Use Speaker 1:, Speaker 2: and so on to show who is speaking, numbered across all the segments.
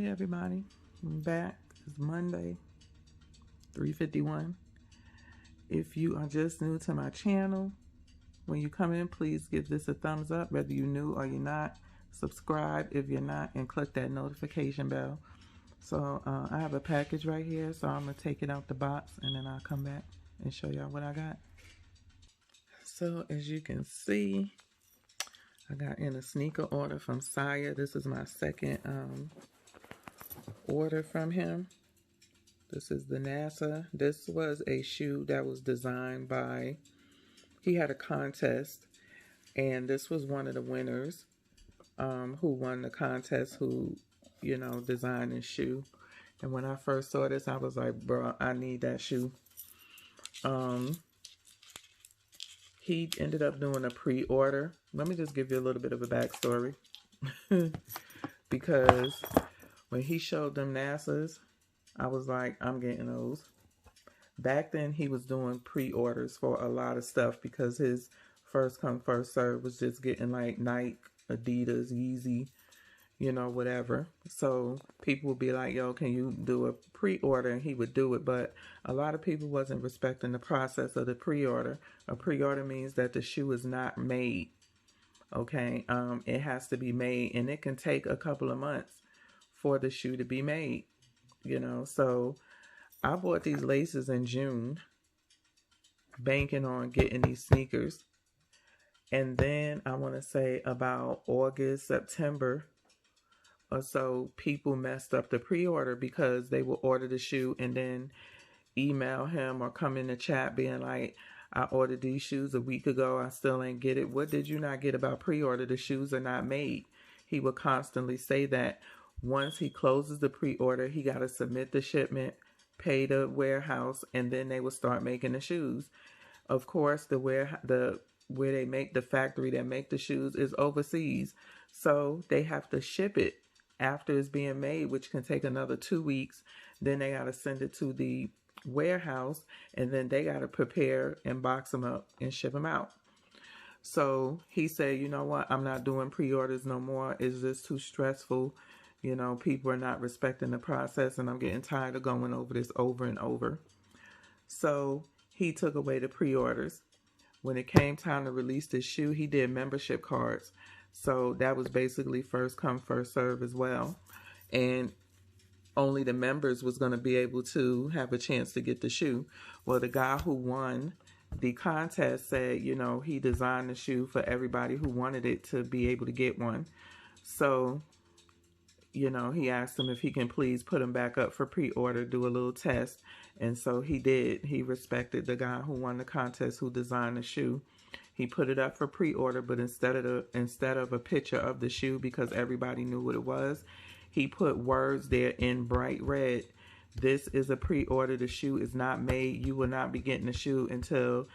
Speaker 1: everybody, I'm back. It's Monday, 3:51. If you are just new to my channel, when you come in, please give this a thumbs up, whether you're new or you're not. Subscribe if you're not, and click that notification bell. So I have a package right here, so I'm going to take it out the box, and then I'll come back and show y'all what I got. So as you can see, I got in a sneaker order from Sire. This is my second order from him. This is the NASA. This was a shoe that was designed by, he had a contest, and this was one of the winners who won the contest, who, you know, designed this shoe. And when I first saw this, I was like, bro, I need that shoe. He ended up doing a pre-order. Let me just give you a little bit of a backstory. Because when he showed them NASA's, I was like, I'm getting those. Back then, he was doing pre-orders for a lot of stuff because his first come, first serve was just getting like Nike, Adidas, Yeezy, you know, whatever. So people would be like, yo, can you do a pre-order? And he would do it. But a lot of people wasn't respecting the process of the pre-order. A pre-order means that the shoe is not made. Okay. It has to be made, and it can take a couple of months for the shoe to be made. You know, so I bought these laces in June, banking on getting these sneakers. And then I want to say about August, September or so, people messed up the pre-order because they would order the shoe and then email him or come in the chat being like, I ordered these shoes a week ago. I still ain't get it. What did you not get about pre-order? The shoes are not made. He would constantly say that. Once he closes the pre-order, he got to submit the shipment, pay the warehouse, and then they will start making the shoes. Of course, where they make the factory that make the shoes is overseas. So they have to ship it after it's being made, which can take another 2 weeks. Then they got to send it to the warehouse, and then they got to prepare and box them up and ship them out. So he said, you know what? I'm not doing pre-orders no more. It's just too stressful. You know, people are not respecting the process, and I'm getting tired of going over this over and over. So he took away the pre-orders. When it came time to release this shoe, he did membership cards. So that was basically first come, first serve as well. And only the members was going to be able to have a chance to get the shoe. Well, the guy who won the contest said, you know, he designed the shoe for everybody who wanted it to be able to get one. So, you know, he asked him if he can please put him back up for pre-order, do a little test. And so he did. He respected the guy who won the contest, who designed the shoe. He put it up for pre-order, but instead of a picture of the shoe, because everybody knew what it was, he put words there in bright red. This is a pre-order. The shoe is not made. You will not be getting the shoe until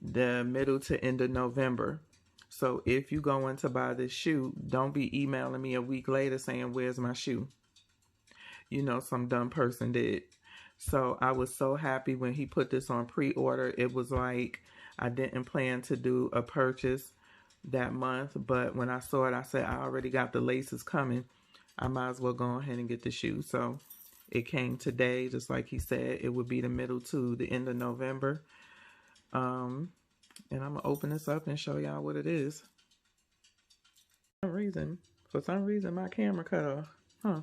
Speaker 1: the middle to end of November. So if you go in to buy this shoe, don't be emailing me a week later saying, where's my shoe? You know, some dumb person did. So I was so happy when he put this on pre-order. It was like I didn't plan to do a purchase that month. But when I saw it, I said, I already got the laces coming. I might as well go ahead and get the shoe. So it came today, just like he said. It would be the middle to the end of November. And I'm going to open this up and show y'all what it is. For some reason, my camera cut off. Huh.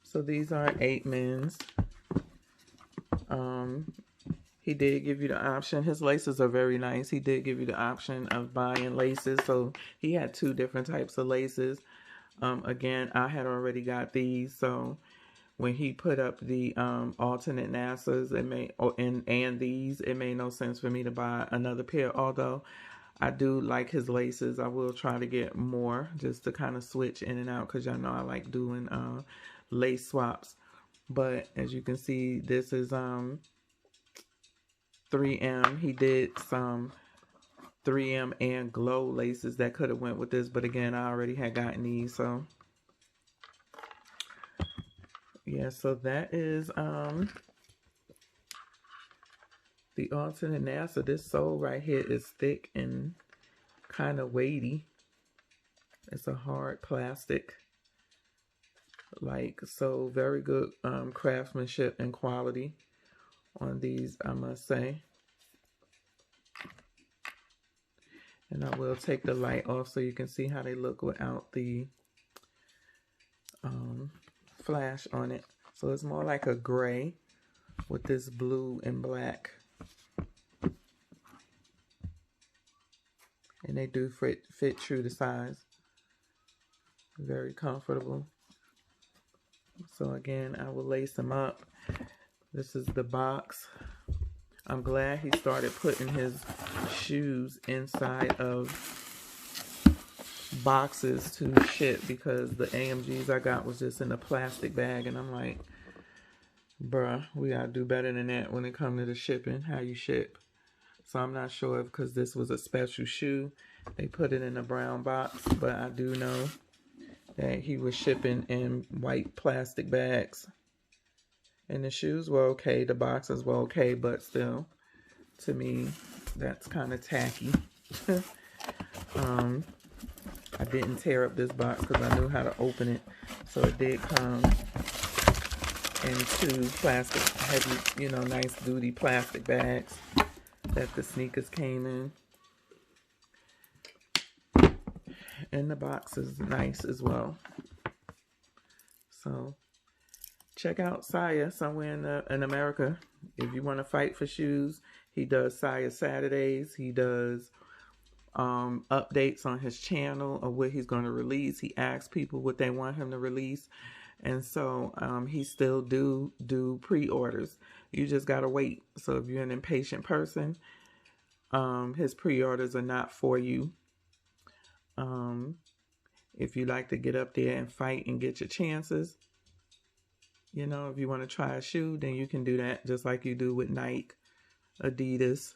Speaker 1: So these are 8 men's. He did give you the option. His laces are very nice. He did give you the option of buying laces. So he had 2 different types of laces. Again, I had already got these. So when he put up the alternate NASA's, and these, it made no sense for me to buy another pair. Although I do like his laces, I will try to get more just to kind of switch in and out, because y'all know I like doing lace swaps. But as you can see, this is 3M. He did some 3M and glow laces that could have went with this, but again, I already had gotten these. So yeah, so that is the alternate NASA. This sole right here is thick and kind of weighty. It's a hard plastic. Like, so very good craftsmanship and quality on these, I must say. And I will take the light off so you can see how they look without the flash on it. So it's more like a gray with this blue and black. And they do fit true to size. Very comfortable. So again, I will lace them up. This is the box. I'm glad he started putting his shoes inside of boxes to ship, because the AMGs I got was just in a plastic bag, and I'm like, bruh, we gotta do better than that when it comes to the shipping, how you ship. So I'm not sure if because this was a special shoe, they put it in a brown box, but I do know that he was shipping in white plastic bags. And the shoes were okay, the boxes were okay, but still, to me, that's kind of tacky. I didn't tear up this box because I knew how to open it. So it did come in 2 plastic, heavy, you know, nice duty plastic bags that the sneakers came in. And the box is nice as well. So check out Saya somewhere in America. If you want to fight for shoes, he does Saya Saturdays. He does updates on his channel of what he's going to release. He asks people what they want him to release. And so he still do pre-orders. You just got to wait. So if you're an impatient person, his pre-orders are not for you. If you like to get up there and fight and get your chances, you know, if you want to try a shoe, then you can do that just like you do with Nike, Adidas,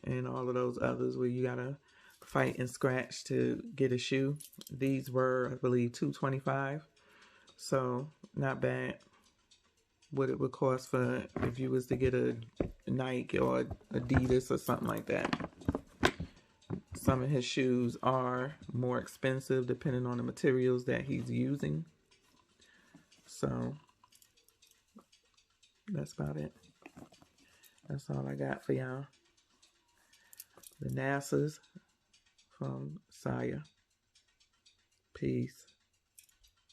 Speaker 1: and all of those others where you got to fight and scratch to get a shoe. These were, I believe, $225. So not bad. What it would cost for if you was to get a Nike or Adidas or something like that. Some of his shoes are more expensive depending on the materials that he's using. So that's about it. That's all I got for y'all. The NASA's from Saya. Peace.